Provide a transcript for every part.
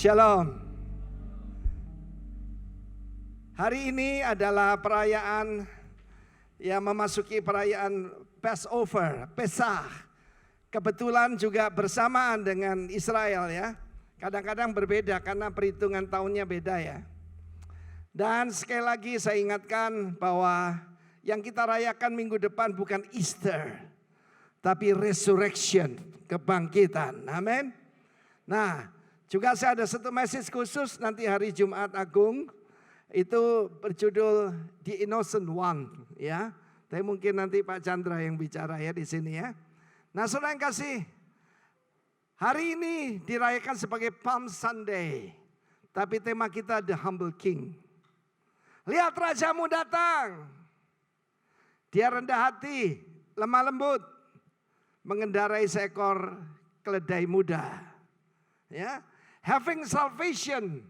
Shalom. Hari ini adalah perayaan yang memasuki perayaan Passover, Pesach. Kebetulan juga bersamaan dengan Israel ya. Kadang-kadang berbeda karena perhitungan tahunnya beda ya. Dan sekali lagi saya ingatkan bahwa yang kita rayakan minggu depan bukan Easter, tapi resurrection, kebangkitan. Amin. Nah, juga saya ada satu message khusus nanti hari Jumat Agung. Itu berjudul The Innocent One ya. Tapi mungkin nanti Pak Chandra yang bicara ya di sini ya. Nah, saudara yang kasih, hari ini dirayakan sebagai Palm Sunday. Tapi tema kita The Humble King. Lihat rajamu datang. Dia rendah hati, lemah lembut, mengendarai seekor keledai muda. Ya, having salvation.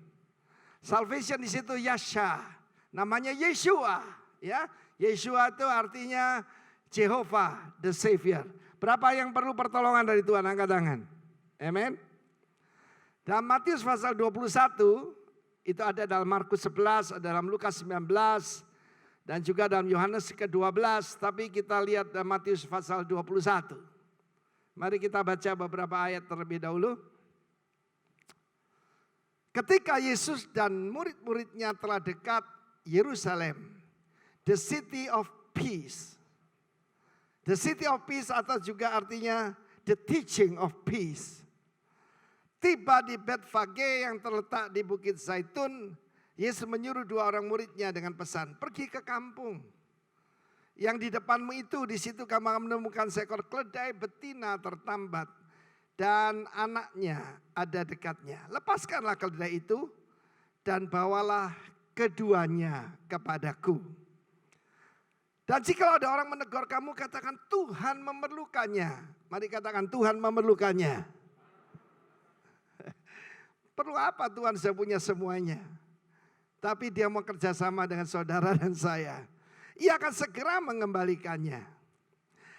Salvation di situ Yasha, namanya Yeshua, ya. Yeshua itu artinya Jehovah the Savior. Berapa yang perlu pertolongan dari Tuhan? Angkat tangan. Amen. Dalam Matius pasal 21 itu ada dalam Markus 11, ada dalam Lukas 19 dan juga dalam Yohanes ke-12, tapi kita lihat dalam Matius pasal 21. Mari kita baca beberapa ayat terlebih dahulu. Ketika Yesus dan murid-muridnya telah dekat Yerusalem, the city of peace. The city of peace atau juga artinya the teaching of peace. Tiba di Betfage yang terletak di Bukit Zaitun, Yesus menyuruh dua orang muridnya dengan pesan, pergi ke kampung. Yang di depanmu itu, di situ kamu menemukan seekor keledai betina tertambat. Dan anaknya ada dekatnya. Lepaskanlah keledai itu dan bawalah keduanya kepadaku. Dan jika ada orang menegur kamu, katakan Tuhan memerlukannya. Mari katakan Tuhan memerlukannya. Perlu apa Tuhan? Saya punya semuanya. Tapi dia mau kerjasama dengan saudara dan saya. Ia akan segera mengembalikannya.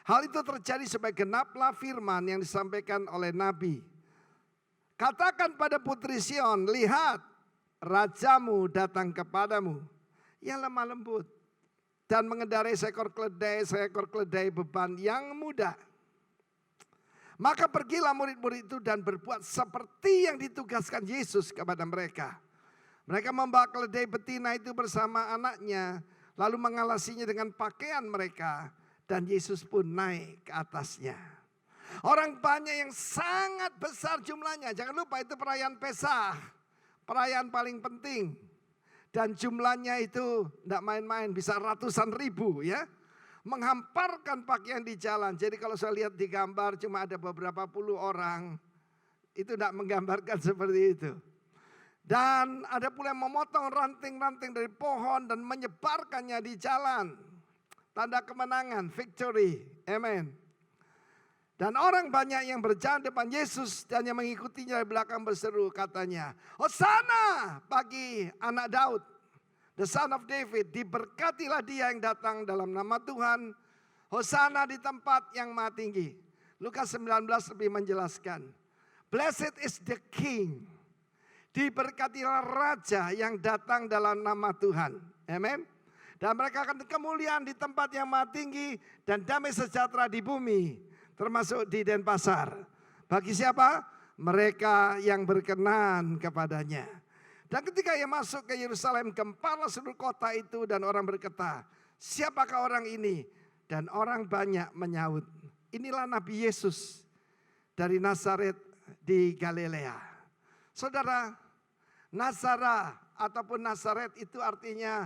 Hal itu terjadi sebagai genaplah firman yang disampaikan oleh Nabi. Katakan pada putri Sion, lihat rajamu datang kepadamu. Ia lemah lembut dan mengendarai seekor keledai beban yang mudah. Maka pergilah murid-murid itu dan berbuat seperti yang ditugaskan Yesus kepada mereka. Mereka membawa keledai betina itu bersama anaknya, lalu mengalasinya dengan pakaian mereka. Dan Yesus pun naik ke atasnya. Orang banyak yang sangat besar jumlahnya. Jangan lupa itu perayaan Pesach. Perayaan paling penting. Dan jumlahnya itu tidak main-main. Bisa ratusan ribu ya. Menghamparkan pakaian di jalan. Jadi kalau saya lihat di gambar cuma ada beberapa puluh orang. Itu tidak menggambarkan seperti itu. Dan ada pula yang memotong ranting-ranting dari pohon dan menyebarkannya di jalan. Tanda kemenangan, victory, amen. Dan orang banyak yang berjalan depan Yesus dan yang mengikutinya di belakang berseru katanya, Hosana bagi anak Daud, the son of David, diberkatilah dia yang datang dalam nama Tuhan, Hosana di tempat yang maha tinggi. Lukas 19 lebih menjelaskan, blessed is the king, diberkatilah raja yang datang dalam nama Tuhan, amen. Dan mereka akan kemuliaan di tempat yang maha tinggi dan damai sejahtera di bumi. Termasuk di Denpasar. Bagi siapa? Mereka yang berkenan kepadanya. Dan ketika ia masuk ke Yerusalem, gemparlah seluruh kota itu dan orang berkata, siapakah orang ini? Dan orang banyak menyahut, inilah Nabi Yesus dari Nazaret di Galilea. Saudara, Nazareth ataupun Nazaret itu artinya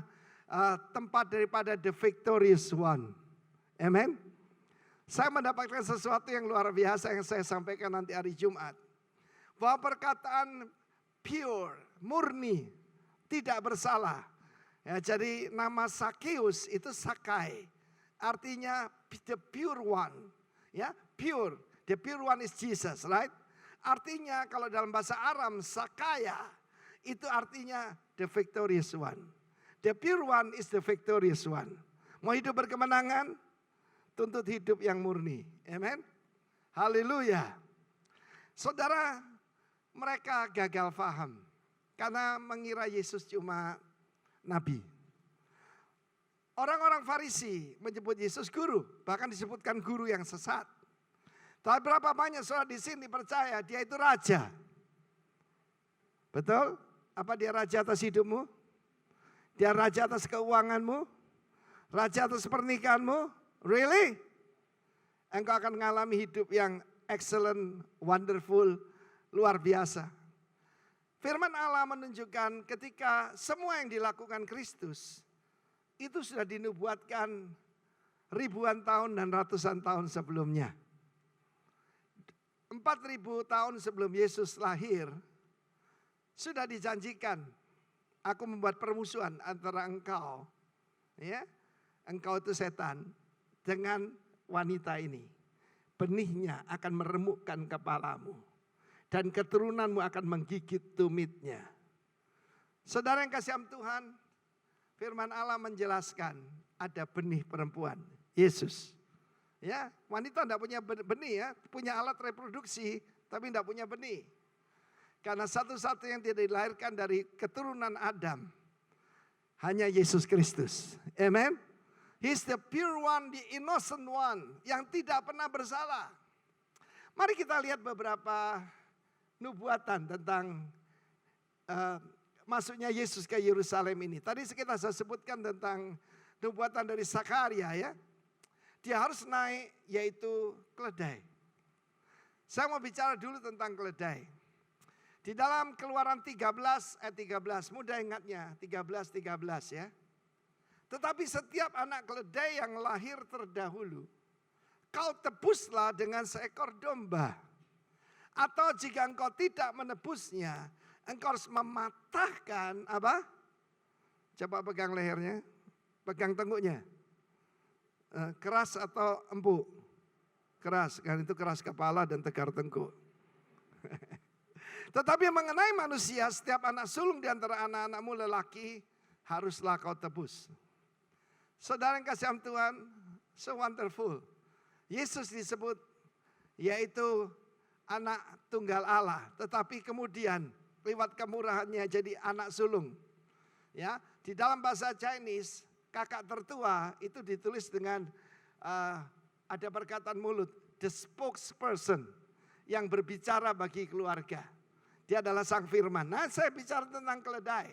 tempat daripada the victorious one. Amen. Saya mendapatkan sesuatu yang luar biasa yang saya sampaikan nanti hari Jumat. Bahwa perkataan pure, murni, tidak bersalah. Ya, jadi nama Sakeus itu Sakai. Artinya the pure one. Ya, pure. The pure one is Jesus, right? Artinya kalau dalam bahasa Aram Sakaya itu artinya the victorious one. The pure one is the victorious one. Mau hidup berkemenangan? Tuntut hidup yang murni. Amen. Haleluya. Saudara, mereka gagal paham karena mengira Yesus cuma nabi. Orang-orang Farisi menyebut Yesus guru, bahkan disebutkan guru yang sesat. Tapi berapa banyak saudara di sini percaya dia itu raja? Betul? Apa dia raja atas hidupmu? Dia raja atas keuanganmu? Raja atas pernikahanmu? Really? Engkau akan mengalami hidup yang excellent, wonderful, luar biasa. Firman Allah menunjukkan ketika semua yang dilakukan Kristus itu sudah dinubuatkan ribuan tahun dan ratusan tahun sebelumnya. 4.000 tahun sebelum Yesus lahir, sudah dijanjikan, aku membuat permusuhan antara engkau, ya, engkau itu setan, dengan wanita ini. Benihnya akan meremukkan kepalamu, dan keturunanmu akan menggigit tumitnya. Saudara yang kasih Tuhan, firman Allah menjelaskan ada benih perempuan, Yesus. Ya, wanita tidak punya benih ya, punya alat reproduksi tapi tidak punya benih. Karena satu-satu yang tidak dilahirkan dari keturunan Adam hanya Yesus Kristus. Amen. He's the pure one, the innocent one yang tidak pernah bersalah. Mari kita lihat beberapa nubuatan tentang masuknya Yesus ke Yerusalem ini. Tadi kita saya sebutkan tentang nubuatan dari Zakaria ya. Dia harus naik yaitu keledai. Saya mau bicara dulu tentang keledai. Di dalam Keluaran 13 ayat 13, mudah ingatnya 13 ya. Tetapi setiap anak keledai yang lahir terdahulu, kau tebuslah dengan seekor domba. Atau jika engkau tidak menebusnya, engkau harus mematahkan apa? Coba pegang lehernya, pegang tengkuknya. Keras atau empuk? Keras, kan itu keras kepala dan tegar tengkuk. Tetapi mengenai manusia, setiap anak sulung di antara anak-anakmu lelaki, haruslah kau tebus. Saudara yang kasih Tuhan, so wonderful. Yesus disebut, yaitu anak tunggal Allah. Tetapi kemudian, lewat kemurahannya jadi anak sulung. Ya, di dalam bahasa Chinese, kakak tertua itu ditulis dengan ada perkataan mulut, the spokesperson yang berbicara bagi keluarga. Dia adalah sang firman. Nah, saya bicara tentang keledai.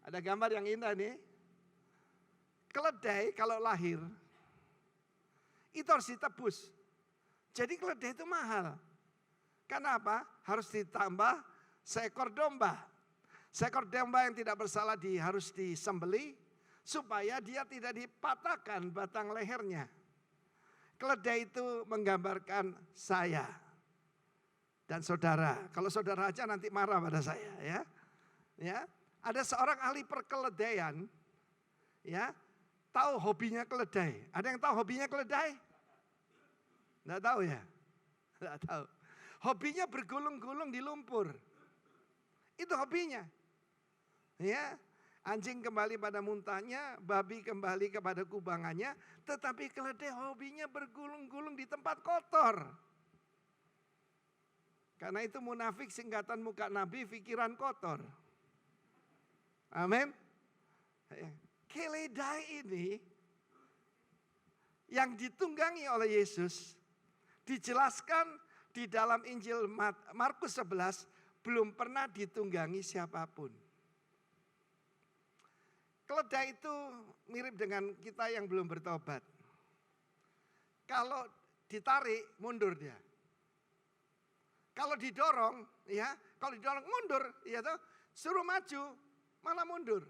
Ada gambar yang indah nih. Keledai kalau lahir itu harus ditebus. Jadi keledai itu mahal. Kenapa? Harus ditambah seekor domba. Seekor domba yang tidak bersalah harus disembelih supaya dia tidak dipatahkan batang lehernya. Keledai itu menggambarkan saya dan saudara. Kalau saudara aja nanti marah pada saya ya. Ya, ada seorang ahli perkeledaian ya, tahu hobinya keledai. Ada yang tahu hobinya keledai? Enggak tahu ya? Enggak tahu. Hobinya bergulung-gulung di lumpur. Itu hobinya. Ya, anjing kembali pada muntahnya, babi kembali kepada kubangannya, tetapi keledai hobinya bergulung-gulung di tempat kotor. Karena itu munafik singkatan muka nabi, pikiran kotor. Amin. Keledai ini yang ditunggangi oleh Yesus dijelaskan di dalam Injil Markus 11 belum pernah ditunggangi siapapun. Keledai itu mirip dengan kita yang belum bertobat. Kalau ditarik mundur dia. Kalau didorong, ya, kalau didorong mundur, ya toh, suruh maju malah mundur.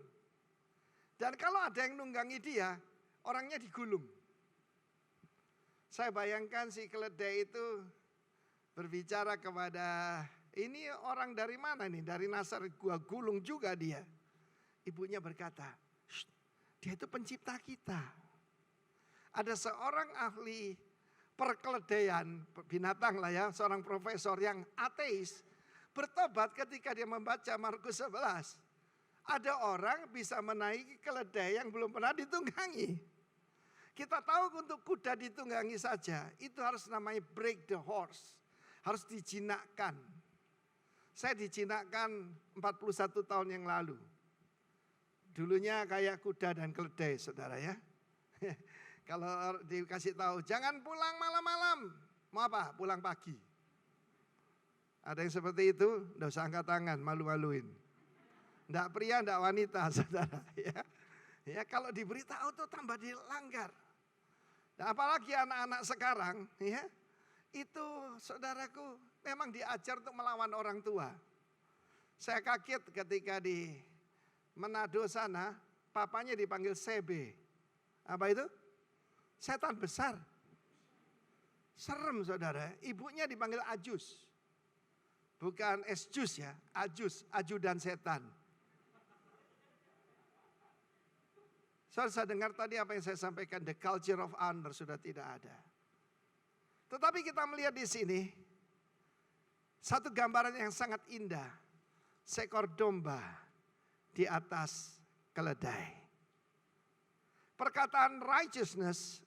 Dan kalau ada yang nunggangi dia, orangnya digulung. Saya bayangkan si keledai itu berbicara kepada, ini orang dari mana nih? Dari Nazaret, gua gulung juga dia. Ibunya berkata, dia itu pencipta kita. Ada seorang ahli perkeledaian binatang lah ya, seorang profesor yang ateis, bertobat ketika dia membaca Markus 11. Ada orang bisa menaiki keledai yang belum pernah ditunggangi. Kita tahu untuk kuda ditunggangi saja, itu harus namanya break the horse. Harus dijinakkan. Saya dijinakkan 41 tahun yang lalu. Dulunya kayak kuda dan keledai, saudara ya. Kalau dikasih tahu, jangan pulang malam-malam. Mau apa? Pulang pagi. Ada yang seperti itu, enggak usah angkat tangan, malu-maluin. Enggak pria, enggak wanita, saudara. Ya, kalau diberitahu tuh tambah dilanggar. Nah, apalagi anak-anak sekarang, ya, itu saudaraku memang diajar untuk melawan orang tua. Saya kaget ketika di Manado sana, papanya dipanggil Sebe. Apa itu? Setan besar. Serem saudara, ibunya dipanggil Ajus. Bukan Esjus ya, Ajus, ajudan setan. Saya dengar tadi apa yang saya sampaikan, the culture of honor sudah tidak ada. Tetapi kita melihat di sini, satu gambaran yang sangat indah. Seekor domba di atas keledai. Perkataan righteousness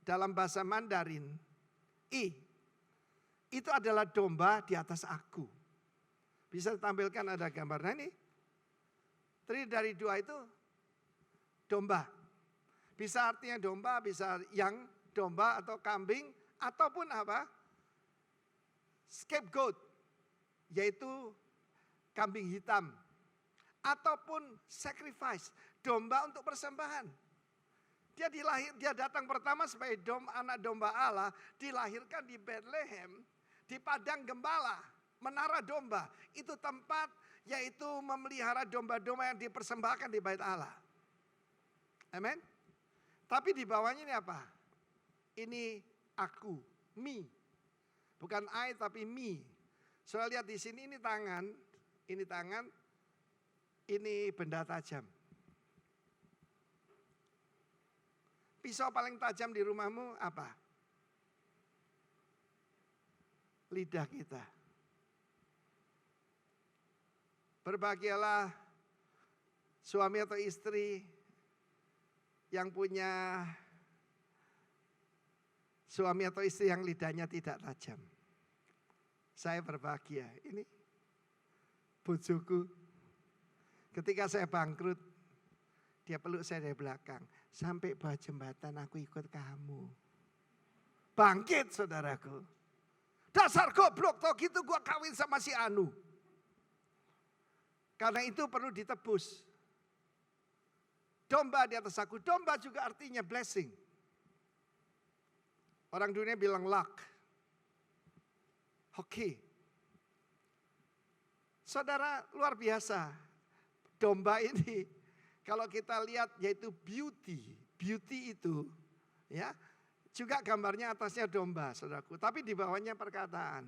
dalam bahasa Mandarin, itu adalah domba di atas aku. Bisa ditampilkan ada gambarnya ini. Terdiri dari dua itu domba. Bisa artinya domba, bisa yang domba atau kambing, ataupun apa? Scapegoat, yaitu kambing hitam. Ataupun sacrifice, domba untuk persembahan. Dia datang pertama sebagai anak domba Allah, dilahirkan di Bethlehem, di padang gembala, menara domba. Itu tempat yaitu memelihara domba-domba yang dipersembahkan di bait Allah. Amin. Tapi di bawahnya ini apa? Ini aku, me. Bukan I tapi me. Soalnya lihat di sini ini tangan, ini benda tajam. Pisau paling tajam di rumahmu apa? Lidah kita. Berbahagialah suami atau istri yang punya suami atau istri yang lidahnya tidak tajam. Saya berbahagia. Ini bojoku. Ketika saya bangkrut, dia peluk saya dari belakang. Sampai bawah jembatan aku ikut kamu. Bangkit saudaraku. Dasar goblok toh gitu gua kawin sama si Anu. Karena itu perlu ditebus. Domba di atas aku. Domba juga artinya blessing. Orang dunia bilang luck. Hoki. Saudara luar biasa. Domba ini kalau kita lihat yaitu beauty. Beauty itu ya juga gambarnya atasnya domba saudaraku. Tapi di bawahnya perkataan.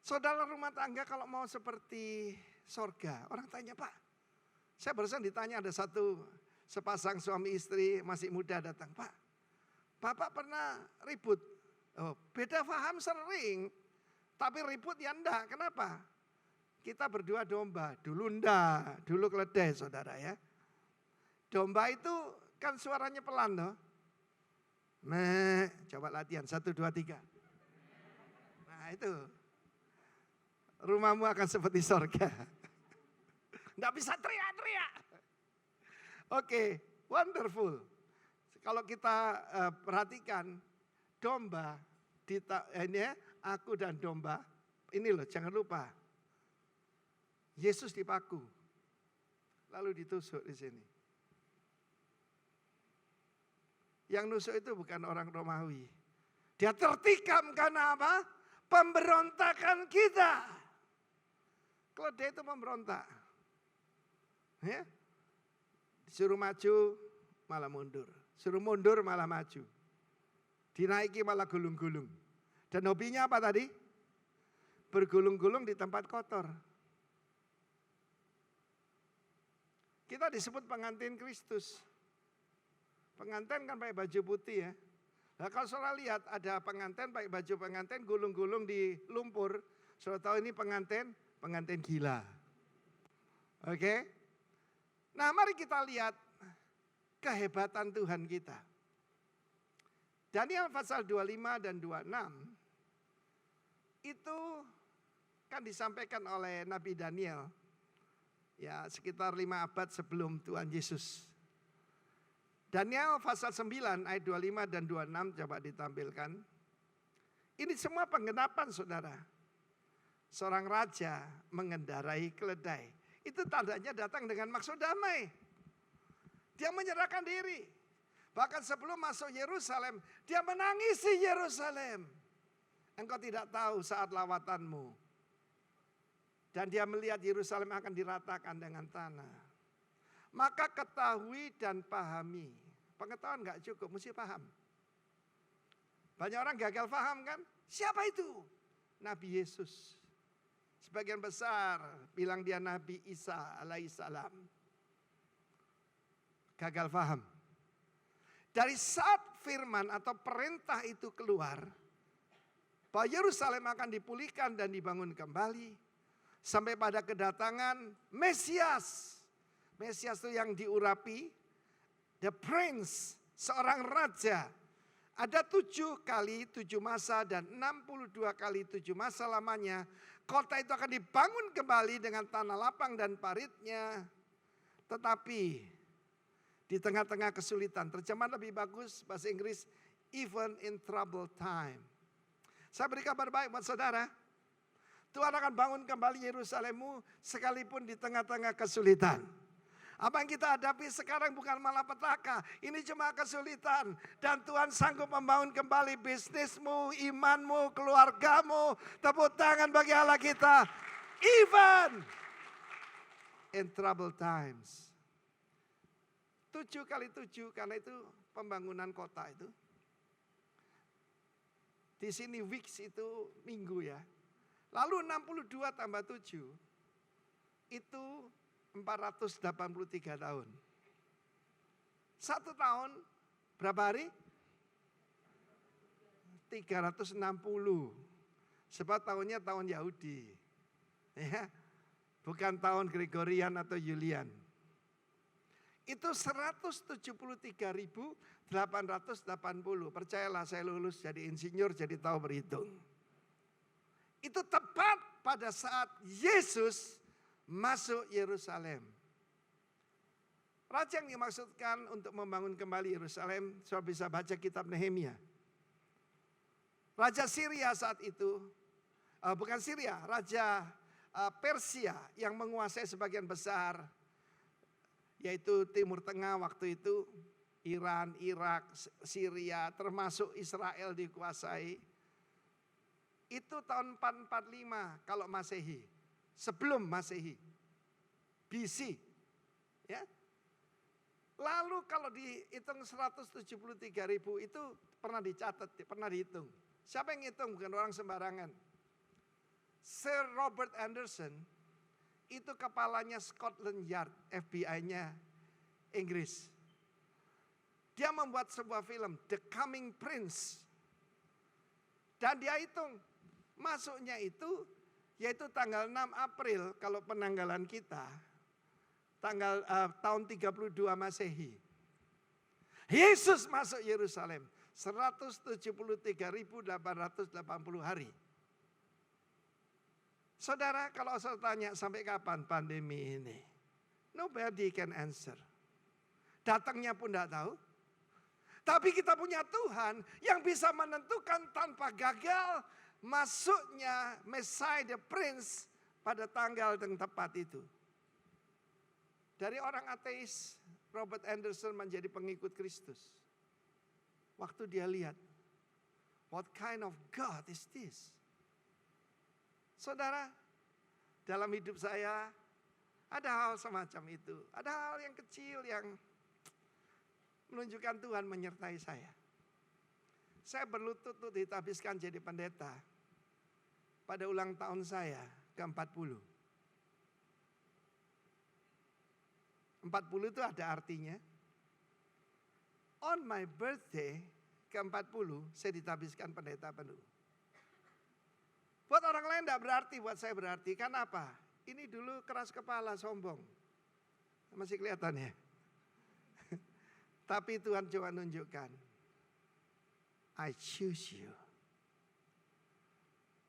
Saudara rumah tangga kalau mau seperti sorga. Orang tanya Pak. Saya barusan ditanya ada sepasang suami istri masih muda datang. Pak, Bapak pernah ribut? Oh, beda paham sering. Tapi ribut ya enggak. Kenapa? Kita berdua domba, dulu enggak, dulu keledai saudara ya. Domba itu kan suaranya pelan loh. Coba latihan, 1, 2, 3. Nah itu, rumahmu akan seperti sorga. Enggak bisa teriak-teriak. Oke, wonderful. Kalau kita perhatikan, domba, ini ya, aku dan domba, ini loh jangan lupa. Yesus dipaku, lalu ditusuk di sini. Yang nusuk itu bukan orang Romawi. Dia tertikam karena apa? Pemberontakan kita. Keledai itu pemberontak. Ya? Disuruh maju malah mundur. Suruh mundur malah maju. Dinaiki malah gulung-gulung. Dan hobinya apa tadi? Bergulung-gulung di tempat kotor. Kita disebut pengantin Kristus. Pengantin kan pakai baju putih ya. Nah kalau saudara lihat ada pengantin pakai baju pengantin gulung-gulung di lumpur. Saudara tahu ini pengantin gila. Oke. Nah mari kita lihat kehebatan Tuhan kita. Daniel pasal 25 dan 26 itu kan disampaikan oleh Nabi Daniel. Ya, sekitar 5 abad sebelum Tuhan Yesus. Daniel pasal 9 ayat 25 dan 26 coba ditampilkan. Ini semua penggenapan saudara. Seorang raja mengendarai keledai. Itu tandanya datang dengan maksud damai. Dia menyerahkan diri. Bahkan sebelum masuk Yerusalem, dia menangisi Yerusalem. Engkau tidak tahu saat lawatanmu. Dan dia melihat Yerusalem akan diratakan dengan tanah. Maka ketahui dan pahami. Pengetahuan gak cukup, mesti paham. Banyak orang gagal paham kan? Siapa itu? Nabi Yesus. Sebagian besar bilang dia Nabi Isa alaihissalam. Gagal paham. Dari saat firman atau perintah itu keluar, bahwa Yerusalem akan dipulihkan dan dibangun kembali, sampai pada kedatangan Mesias. Mesias itu yang diurapi, the prince, seorang raja. Ada 7 kali 7 masa dan 62 kali 7 masa lamanya. Kota itu akan dibangun kembali dengan tanah lapang dan paritnya. Tetapi di tengah-tengah kesulitan, terjemahan lebih bagus bahasa Inggris, even in troubled time. Saya beri kabar baik buat saudara. Tuhan akan bangun kembali Yerusalemmu sekalipun di tengah-tengah kesulitan. Apa yang kita hadapi sekarang bukan malapetaka. Ini cuma kesulitan. Dan Tuhan sanggup membangun kembali bisnismu, imanmu, keluargamu. Tepuk tangan bagi Allah kita. Even in troubled times. 7 kali 7 karena itu pembangunan kota itu. Di sini weeks itu minggu ya. Lalu 62 tambah 7 itu 483 tahun. 1 tahun berapa hari? 360. Sebab tahunnya tahun Yahudi. Ya, bukan tahun Gregorian atau Julian. Itu 173.880. Percayalah saya lulus jadi insinyur jadi tahu berhitung. Itu tepat pada saat Yesus masuk Yerusalem. Raja yang dimaksudkan untuk membangun kembali Yerusalem, saudara bisa baca kitab Nehemia. Raja Syria saat itu, bukan Syria, Raja Persia yang menguasai sebagian besar, yaitu Timur Tengah waktu itu, Iran, Irak, Syria, termasuk Israel dikuasai. Itu tahun 445 kalau Masehi. Sebelum Masehi, BC, ya. Lalu kalau dihitung 173.000 itu pernah dicatat, pernah dihitung. Siapa yang hitung? Bukan orang sembarangan. Sir Robert Anderson itu kepalanya Scotland Yard, FBI-nya Inggris. Dia membuat sebuah film, The Coming Prince. Dan dia hitung masuknya itu yaitu tanggal 6 April kalau penanggalan kita, tanggal tahun 32 Masehi. Yesus masuk Yerusalem 173.880 hari. Saudara, kalau saya tanya sampai kapan pandemi ini? Nobody can answer. Datangnya pun tidak tahu. Tapi kita punya Tuhan yang bisa menentukan tanpa gagal masuknya Messiah the Prince pada tanggal yang tepat itu. Dari orang ateis, Robert Anderson menjadi pengikut Kristus. Waktu dia lihat, what kind of God is this? Saudara, dalam hidup saya ada hal semacam itu. Ada hal yang kecil yang menunjukkan Tuhan menyertai saya. Saya berlutut ditabiskan jadi pendeta pada ulang tahun saya ke-40. 40 itu ada artinya. On my birthday ke-40 saya ditabiskan pendeta penuh. Buat orang lain tidak berarti, buat saya berarti. Karena apa? Ini dulu keras kepala, sombong. Masih kelihatan ya? Tapi Tuhan coba nunjukkan. I choose you.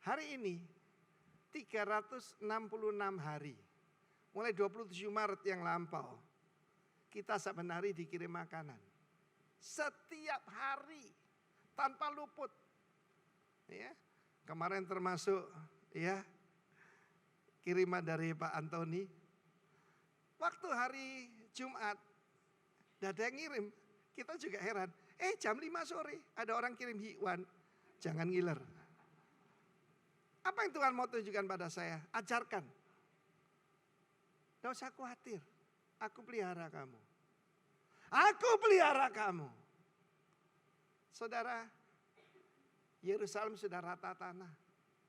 Hari ini, 366 hari. Mulai 27 Maret yang lampau. Kita saben hari dikirim makanan. Setiap hari tanpa luput. Ya. Kemarin termasuk ya kiriman dari Pak Antoni. Waktu hari Jumat tidak ada yang ngirim. Kita juga heran. Jam 5 sore ada orang kirim hikwan. Jangan ngiler. Apa yang Tuhan mau tunjukkan pada saya? Ajarkan. Tidak usah khawatir. Aku pelihara kamu. Aku pelihara kamu. Saudara, Yerusalem sudah rata tanah.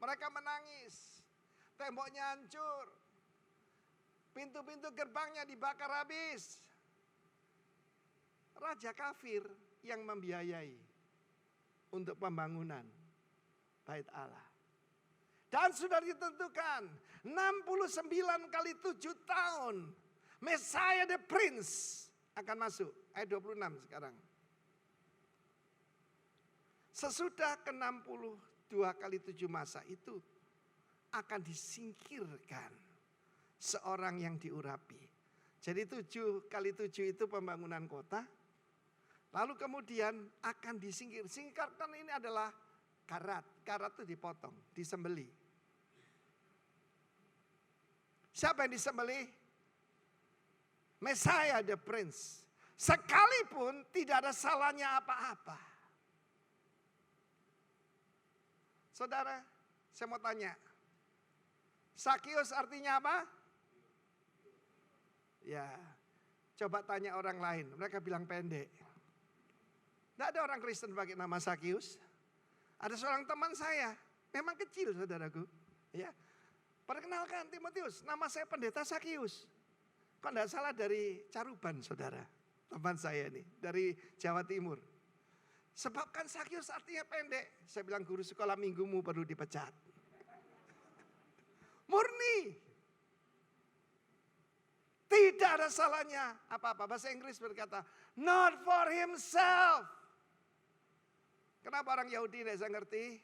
Mereka menangis. Temboknya hancur. Pintu-pintu gerbangnya dibakar habis. Raja kafir yang membiayai untuk pembangunan Bait Allah. Dan sudah ditentukan 69 kali 7 tahun Messiah the Prince akan masuk. Ayat 26 sekarang. Sesudah ke-62 kali 7 masa itu akan disingkirkan seorang yang diurapi. Jadi 7 kali 7 itu pembangunan kota. Lalu kemudian akan disingkir. Singkirkan ini adalah karat. Karat itu dipotong, disembeli. Siapa yang disembeli? Messiah the Prince. Sekalipun tidak ada salahnya apa-apa. Saudara, saya mau tanya. Sakius artinya apa? Ya, coba tanya orang lain. Mereka bilang pendek. Tidak ada orang Kristen pakai nama Sakius. Ada seorang teman saya, memang kecil saudaraku. Ya, perkenalkan Timotius, nama saya Pendeta Sakius. Kok tidak salah dari Caruban saudara, teman saya ini dari Jawa Timur. Sebab kan Sakius artinya pendek. Saya bilang guru sekolah minggumu perlu dipecat. Murni. Tidak ada salahnya apa-apa. Bahasa Inggris berkata, not for himself. Kenapa orang Yahudi tidak saya ngerti?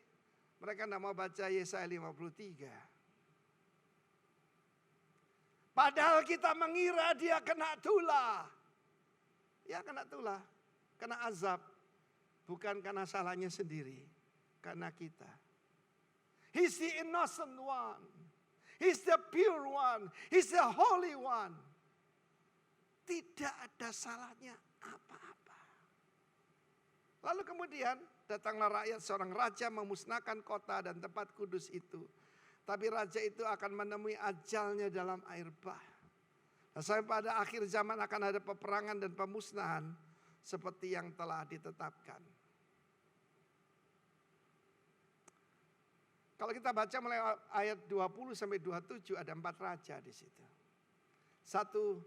Mereka tidak mau baca Yesaya 53. Padahal kita mengira dia kena tulah. Ya kena tulah, kena azab. Bukan karena salahnya sendiri, karena kita. He's the innocent one. He's the pure one. He's the holy one. Tidak ada salahnya apa-apa. Lalu kemudian datanglah rakyat, seorang raja memusnahkan kota dan tempat kudus itu. Tapi raja itu akan menemui ajalnya dalam air bah. Nah, sampai pada akhir zaman akan ada peperangan dan pemusnahan seperti yang telah ditetapkan. Kalau kita baca mulai ayat 20 sampai 27 ada 4 raja di situ. Satu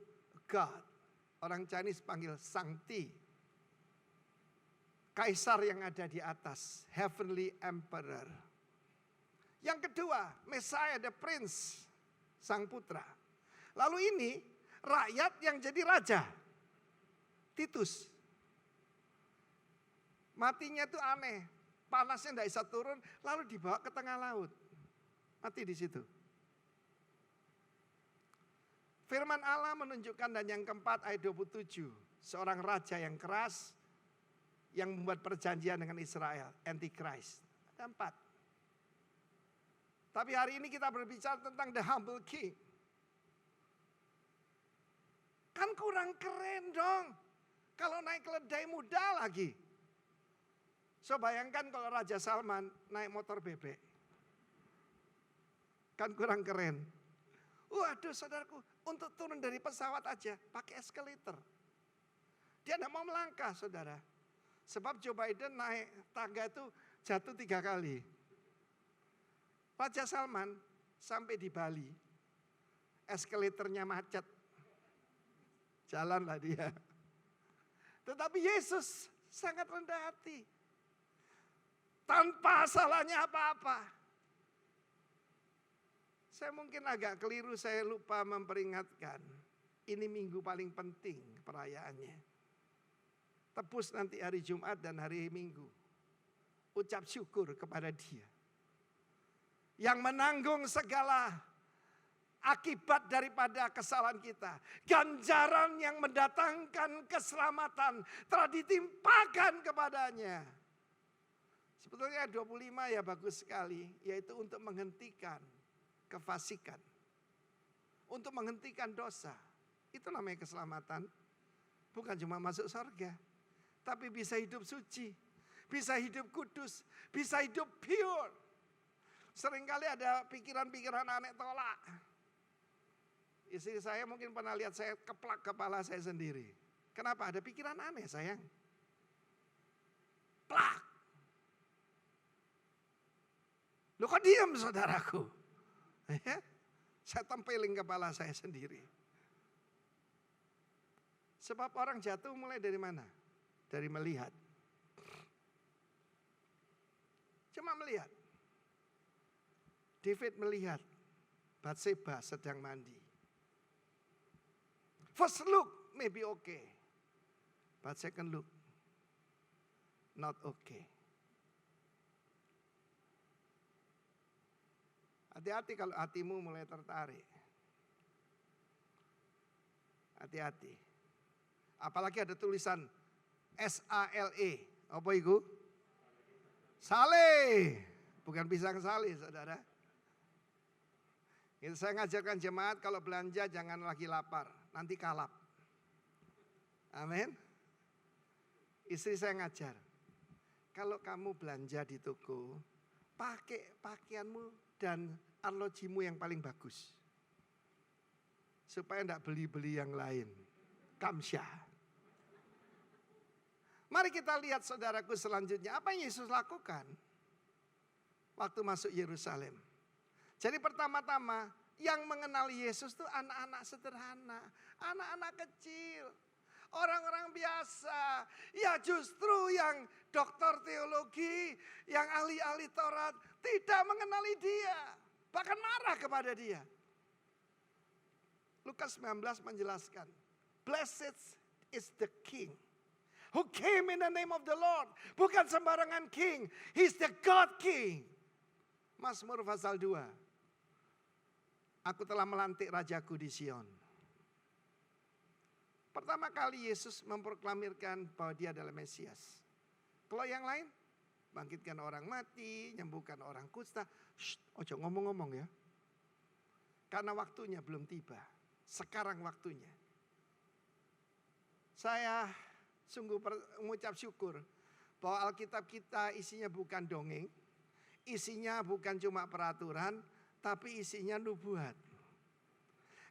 God, orang Chinese panggil Sangti. Kaisar yang ada di atas, Heavenly Emperor. Yang kedua, Messiah the Prince, Sang Putra. Lalu ini rakyat yang jadi raja, Titus. Matinya itu aneh, panasnya tidak bisa turun, lalu dibawa ke tengah laut. Mati di situ. Firman Allah menunjukkan dan yang keempat ayat 27. Seorang raja yang keras, yang membuat perjanjian dengan Israel, Antichrist. Ada 4. Tapi hari ini kita berbicara tentang the humble king. Kan kurang keren dong. Kalau naik keledai muda lagi. So bayangkan kalau Raja Salman naik motor bebek. Kan kurang keren. Waduh saudaraku, untuk turun dari pesawat aja pakai escalator. Dia tidak mau melangkah saudara. Sebab Joe Biden naik tangga itu jatuh 3 kali. Raja Salman sampai di Bali, eskalatornya macet. Jalanlah dia. Tetapi Yesus sangat rendah hati. Tanpa salahnya apa-apa. Saya mungkin agak keliru, saya lupa memperingatkan. Ini minggu paling penting perayaannya. Tebus nanti hari Jumat dan hari Minggu. Ucap syukur kepada Dia. yang menanggung segala akibat daripada kesalahan kita. Ganjaran yang mendatangkan keselamatan telah ditimpakan kepadanya. Sebetulnya 25 ya bagus sekali, yaitu untuk menghentikan kefasikan. Untuk menghentikan dosa. Itu namanya keselamatan. Bukan cuma masuk surga, tapi bisa hidup suci, bisa hidup kudus, bisa hidup pure. Seringkali ada pikiran-pikiran aneh tolak. Istri saya mungkin pernah lihat saya keplak kepala saya sendiri. Kenapa? Ada pikiran aneh sayang. Plak. Loh kok diam saudaraku? Saya tempeling kepala saya sendiri. Sebab orang jatuh mulai dari mana? Dari melihat. Cuma melihat. David melihat Batseba sedang mandi. First look maybe okay. But second look not okay. Hati-hati kalau hatimu mulai tertarik. Hati-hati. Apalagi ada tulisan S-A-L-E. Apa itu? Sale. Bukan pisang sale saudara. Itu saya ngajarkan jemaat kalau belanja jangan lagi lapar. Nanti kalap. Amin. Istri saya ngajar. Kalau kamu belanja di toko, pakai pakaianmu dan arlojimu yang paling bagus. Supaya tidak beli-beli yang lain. Kamsyah. Mari kita lihat saudaraku selanjutnya. Apa yang Yesus lakukan waktu masuk Yerusalem. Jadi pertama-tama yang mengenali Yesus itu anak-anak sederhana. Anak-anak kecil. Orang-orang biasa. Ya justru yang doktor teologi, yang ahli-ahli Taurat tidak mengenali dia. Bahkan marah kepada dia. Lukas 19 menjelaskan. Blessed is the king who came in the name of the Lord. Bukan sembarangan king. He's the God king. Mazmur pasal 2. Aku telah melantik rajaku di Sion. Pertama kali Yesus memproklamirkan bahwa dia adalah Mesias. Kalau yang lain, bangkitkan orang mati, nyembuhkan orang kusta. Ojo ngomong-ngomong ya. Karena waktunya belum tiba. Sekarang waktunya. Saya sungguh mengucap syukur bahwa Alkitab kita isinya bukan dongeng. Isinya bukan cuma peraturan, tapi isinya nubuat.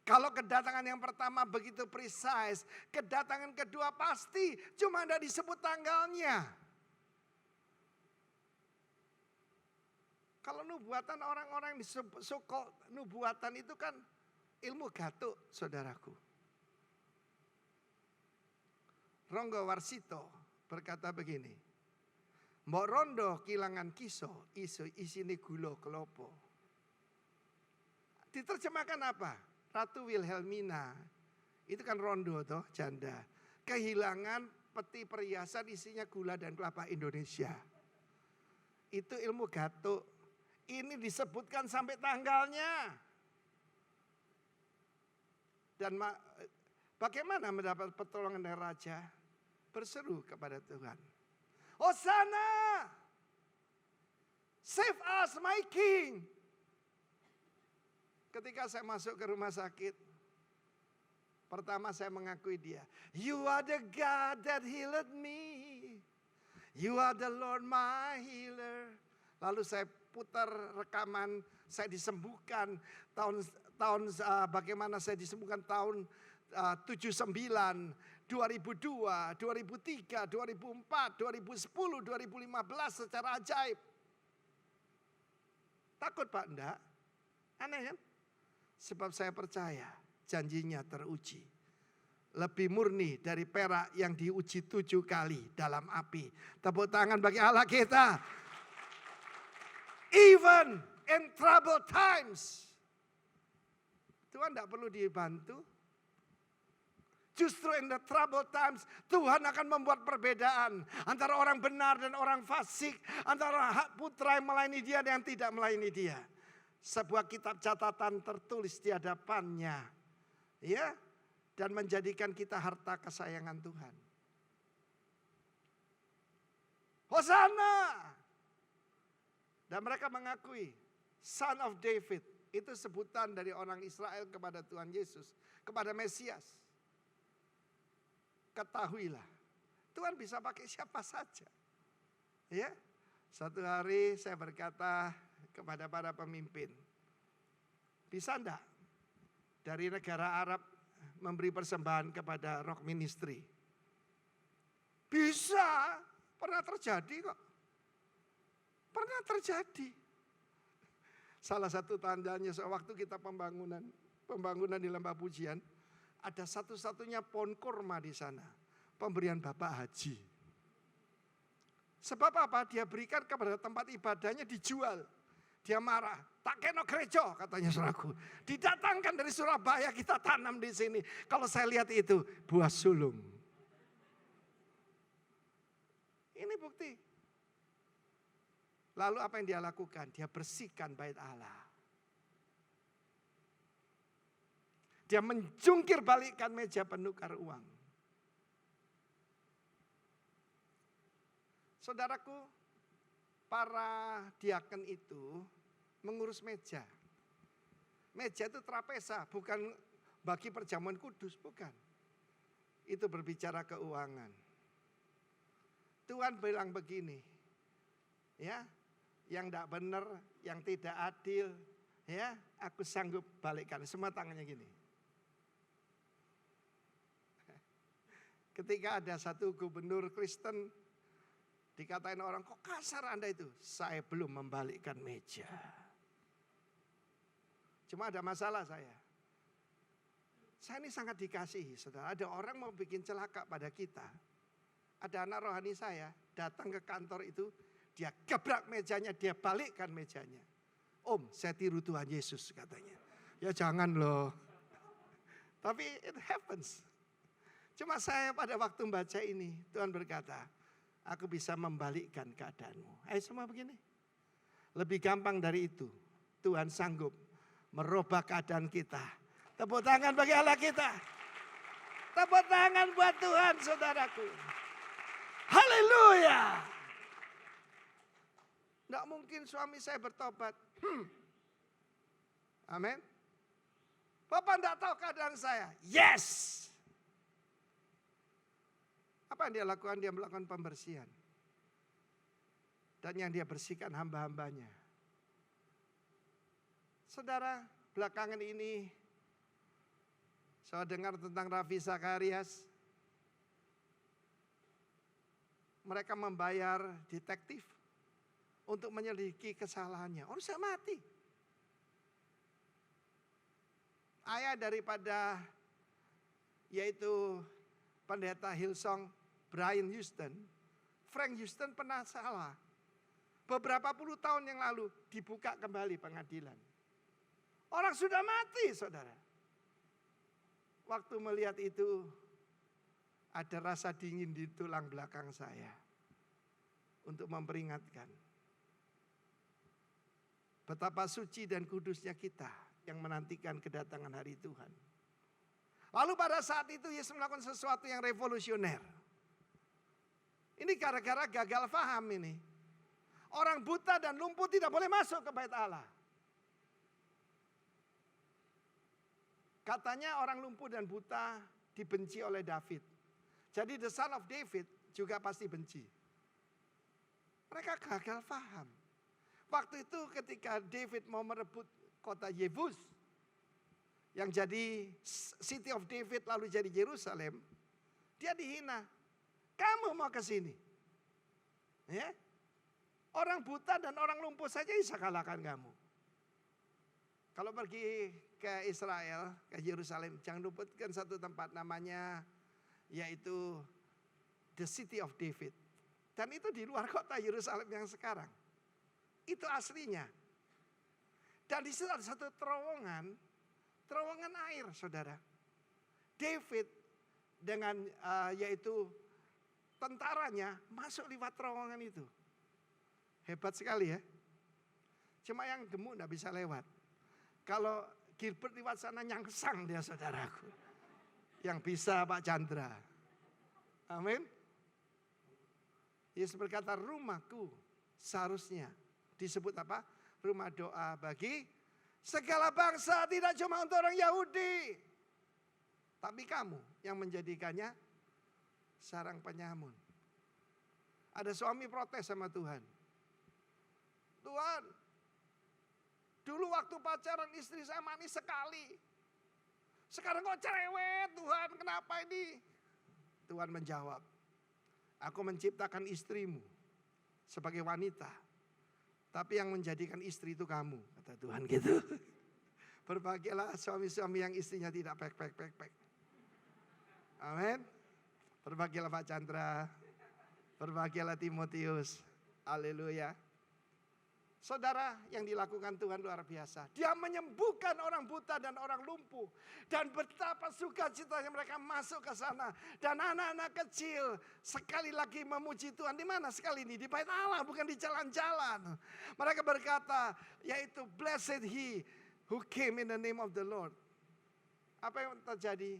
Kalau kedatangan yang pertama begitu precise, kedatangan kedua pasti cuma tidak disebut tanggalnya. Kalau nubuatan orang-orang di suku nubuatan itu kan ilmu gatuk, saudaraku. Ronggo Warsito berkata begini. Mbok rondo kilangan kiso, isine gula kelopo. Diterjemahkan apa? Ratu Wilhelmina. Itu kan rondo toh, janda. Kehilangan peti perhiasan isinya gula dan kelapa Indonesia. Itu ilmu gatuk. Ini disebutkan sampai tanggalnya. Dan bagaimana mendapat pertolongan dari raja? Berseru kepada Tuhan. Hosana! Save us my king! Ketika saya masuk ke rumah sakit, pertama saya mengakui dia. You are the God that healed me. You are the Lord my healer. Lalu saya putar rekaman, saya disembuhkan. Bagaimana saya disembuhkan tahun 79, 2002, 2003, 2004, 2010, 2015 secara ajaib. Takut Pak? Enggak. Aneh kan? Sebab saya percaya janjinya teruji. Lebih murni dari perak yang diuji 7 kali dalam api. Tepuk tangan bagi Allah kita. Even in troubled times. Tuhan tidak perlu dibantu. Justru in the troubled times Tuhan akan membuat perbedaan antara orang benar dan orang fasik, antara hak putra yang melayani dia dan yang tidak melayani dia. sebuah kitab catatan tertulis di hadapannya, ya, dan menjadikan kita harta kesayangan Tuhan. Hosana! Dan mereka mengakui Son of David, itu sebutan dari orang Israel kepada Tuhan Yesus, kepada Mesias. Ketahuilah, Tuhan bisa pakai siapa saja. Ya, satu hari saya berkata kepada para pemimpin, bisa enggak dari negara Arab memberi persembahan kepada Rock Ministry? Bisa, pernah terjadi kok. Pernah terjadi. Salah satu tandanya sewaktu kita pembangunan di Lembah Pujian, ada satu-satunya pohon kurma di sana, pemberian Bapak Haji. Sebab apa? Dia berikan kepada tempat ibadahnya dijual. Dia marah, tak kena gereja katanya saudaraku. Didatangkan dari Surabaya kita tanam di sini. Kalau saya lihat itu buah sulung. Ini bukti. Lalu apa yang dia lakukan? Dia bersihkan bait Allah. Dia menjungkir balikkan meja penukar uang. Saudaraku, para diaken itu mengurus meja. Meja itu trapesa, bukan bagi perjamuan kudus, bukan. Itu berbicara keuangan. Tuhan bilang begini, ya, yang tidak benar, yang tidak adil, ya, aku sanggup balikkan. Semua tangannya gini. Ketika ada satu gubernur Kristen, dikatain orang, kok kasar Anda itu? Saya belum membalikkan meja. Cuma ada masalah saya. Saya ini sangat dikasihi, saudara. Ada orang mau bikin celaka pada kita. Ada anak rohani saya datang ke kantor itu, dia gebrak mejanya, dia balikkan mejanya. Om, saya tiru Tuhan Yesus katanya. Ya jangan loh. Tapi it happens. Cuma saya pada waktu membaca ini, Tuhan berkata, aku bisa membalikkan keadaanmu. Ayo semua begini. Lebih gampang dari itu. Tuhan sanggup merubah keadaan kita. Tepuk tangan bagi Allah kita. Tepuk tangan buat Tuhan saudaraku. Haleluya. Tidak mungkin suami saya bertobat. Amin. Bapak tidak tahu keadaan saya. Yes. Apa yang dia lakukan? Dia melakukan pembersihan. Dan yang dia bersihkan hamba-hambanya. Saudara, belakangan ini saya dengar tentang Ravi Zacharias. Mereka membayar detektif untuk menyelidiki kesalahannya. Orang sudah mati. Ayah daripada yaitu pendeta Hillsong Brian Houston, Frank Houston pernah salah. Beberapa puluh tahun yang lalu dibuka kembali pengadilan. Orang sudah mati, saudara. Waktu melihat itu, ada rasa dingin di tulang belakang saya. Untuk memperingatkan. Betapa suci dan kudusnya kita yang menantikan kedatangan hari Tuhan. Lalu pada saat itu Yesus melakukan sesuatu yang revolusioner. Ini gara-gara gagal paham ini. Orang buta dan lumpuh tidak boleh masuk ke bait Allah. Katanya orang lumpuh dan buta dibenci oleh David. Jadi the son of David juga pasti benci. Mereka gagal paham. Waktu itu ketika David mau merebut kota Yebus, yang jadi City of David lalu jadi Yerusalem, dia dihina. Kamu mau ke sini? Ya? Orang buta dan orang lumpuh saja bisa kalahkan kamu. Kalau pergi ke Israel, ke Yerusalem, jangan lupakan satu tempat namanya yaitu the City of David. Dan itu di luar kota Yerusalem yang sekarang. Itu aslinya. Dan di situ ada satu terowongan air, saudara. David dengan yaitu tentaranya masuk lewat terowongan itu. Hebat sekali ya. Cuma yang gemuk enggak bisa lewat. Kalau Gilbert lewat sana nyangsang dia saudaraku. Yang bisa Pak Chandra. Amin. Yesus berkata, rumahku seharusnya disebut apa? Rumah doa bagi segala bangsa, tidak cuma untuk orang Yahudi. Tapi kamu yang menjadikannya sarang penyamun. Ada suami protes sama Tuhan. Tuhan, dulu waktu pacaran istri saya manis sekali. Sekarang kok cerewet Tuhan, kenapa ini? Tuhan menjawab, aku menciptakan istrimu sebagai wanita. Tapi yang menjadikan istri itu kamu, kata Tuhan gitu. Berbahagialah suami-suami yang istrinya tidak pek. Amin. Berbahagialah Pak Chandra. Berbahagialah Timotius. Haleluya. Saudara, yang dilakukan Tuhan luar biasa. Dia menyembuhkan orang buta dan orang lumpuh. Dan betapa sukacitanya mereka masuk ke sana. Dan anak-anak kecil sekali lagi memuji Tuhan. Di mana sekali ini? Di bait Allah, bukan di jalan-jalan. Mereka berkata, yaitu blessed he who came in the name of the Lord. Apa yang terjadi?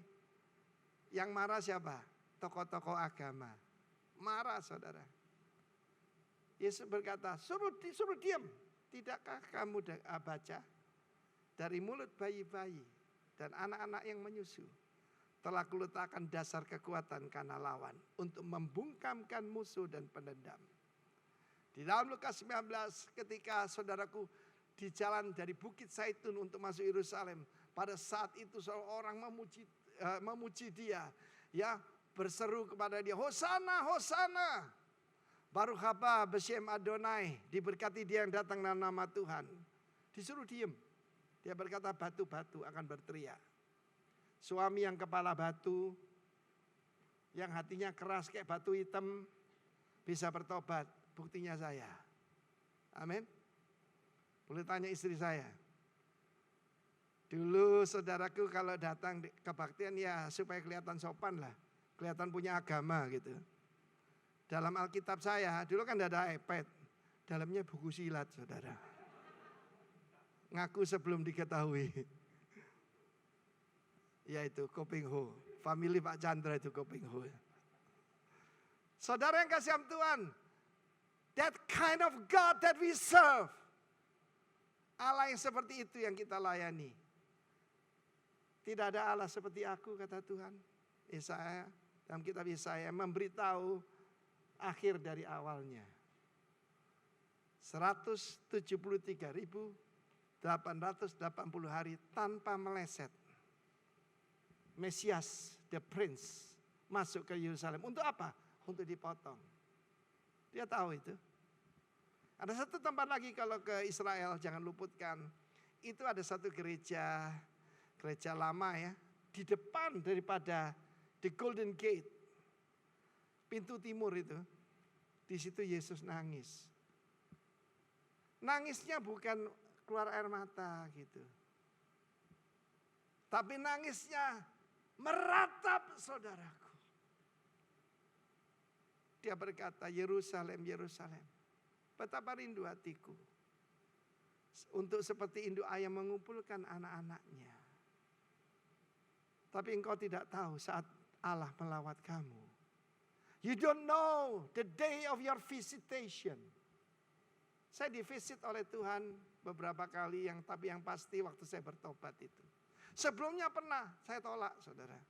Yang marah siapa? Tokoh-tokoh agama. Marah saudara. Yesus berkata, suruh diam. Tidakkah kamu baca? Dari mulut bayi-bayi dan anak-anak yang menyusu telah kuletakkan dasar kekuatan karena lawan untuk membungkamkan musuh dan penendam. Di dalam Lukas 19 ketika saudaraku di jalan dari Bukit Zaitun untuk masuk Yerusalem. Pada saat itu seorang memuji dia. Ya, berseru kepada dia, Hosana, Hosana. Baruch haba beshem Adonai, diberkati dia yang datang dalam nama Tuhan. Disuruh diem. Dia berkata batu-batu akan berteriak. Suami yang kepala batu, yang hatinya keras kayak batu hitam, bisa bertobat. Buktinya saya. Amin. Boleh tanya istri saya. Dulu saudaraku kalau datang ke kebaktian ya supaya kelihatan sopan lah. Kelihatan punya agama gitu. Dalam Alkitab saya, dulu kan tidak ada iPad. Dalamnya buku silat, saudara. Ngaku sebelum diketahui. Yaitu Koping Ho. Famili Pak Chandra itu Koping Ho. Saudara yang kasih Tuhan. That kind of God that we serve. Allah yang seperti itu yang kita layani. Tidak ada Allah seperti aku, kata Tuhan. Yesaya, dalam kitab Yesaya memberitahu akhir dari awalnya. 173.880 hari tanpa meleset. Mesias, the Prince, masuk ke Yerusalem. Untuk apa? Untuk dipotong. Dia tahu itu. Ada satu tempat lagi kalau ke Israel, jangan luputkan. Itu ada satu gereja lama ya. Di depan daripada the Golden Gate. Pintu timur itu, di situ Yesus nangis. Nangisnya bukan keluar air mata gitu. Tapi nangisnya meratap saudaraku. Dia berkata, Yerusalem, Yerusalem, betapa rindu hatiku. Untuk seperti induk ayam mengumpulkan anak-anaknya. Tapi engkau tidak tahu saat Allah melawat kamu. You don't know the day of your visitation. Saya divisit oleh Tuhan beberapa kali, tapi yang pasti waktu saya bertobat itu. Sebelumnya pernah saya tolak, saudara.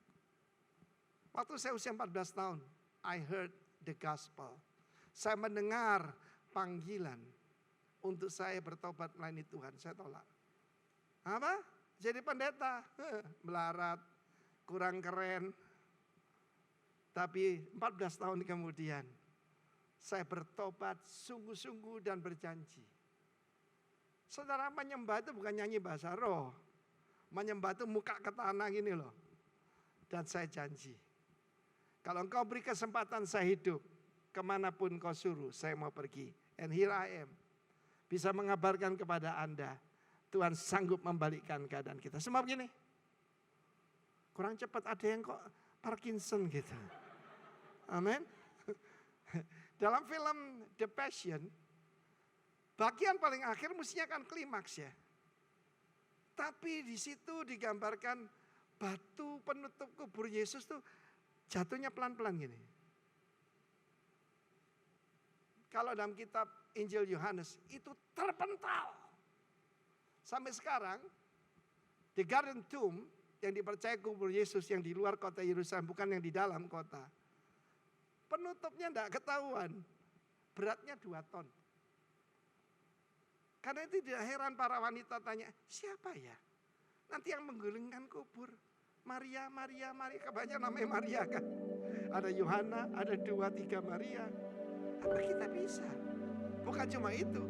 Waktu saya usia 14 tahun, I heard the gospel. Saya mendengar panggilan untuk saya bertobat melayani Tuhan, saya tolak. Apa? Jadi pendeta, melarat, kurang keren. Tapi 14 tahun kemudian saya bertobat sungguh-sungguh dan berjanji. Saudara, menyembah itu bukan nyanyi bahasa roh. Menyembah itu muka ke tanah gini loh. Dan saya janji. Kalau engkau beri kesempatan saya hidup, kemanapun kau suruh saya mau pergi. And here I am. Bisa mengabarkan kepada Anda, Tuhan sanggup membalikkan keadaan kita. Semua begini. Kurang cepat, ada yang kok Parkinson gitu. Amin. Dalam film The Passion, Bagian paling akhir mestinya kan klimaks ya. Tapi di situ digambarkan batu penutup kubur Yesus tuh jatuhnya pelan-pelan gini. Kalau dalam kitab Injil Yohanes itu terpental. Sampai sekarang, the Garden Tomb yang dipercaya kubur Yesus yang di luar kota Yerusalem, bukan yang di dalam kota. Penutupnya tidak ketahuan, beratnya 2 ton. Karena itu tidak heran para wanita tanya, siapa ya? Nanti yang menggulingkan kubur. Maria, kebanyakan namanya Maria kan. Ada Yohana, ada 2-3 Maria. Apa kita bisa? Bukan cuma itu.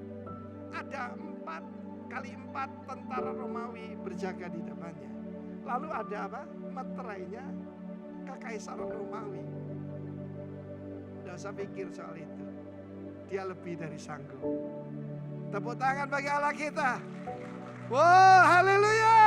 Ada 4x4 tentara Romawi berjaga di depannya. Lalu ada apa? Meterainya kekaisaran Romawi. Tidak usah pikir soal itu. Dia lebih dari sanggup. Tepuk tangan bagi Allah kita. Wow, haleluya.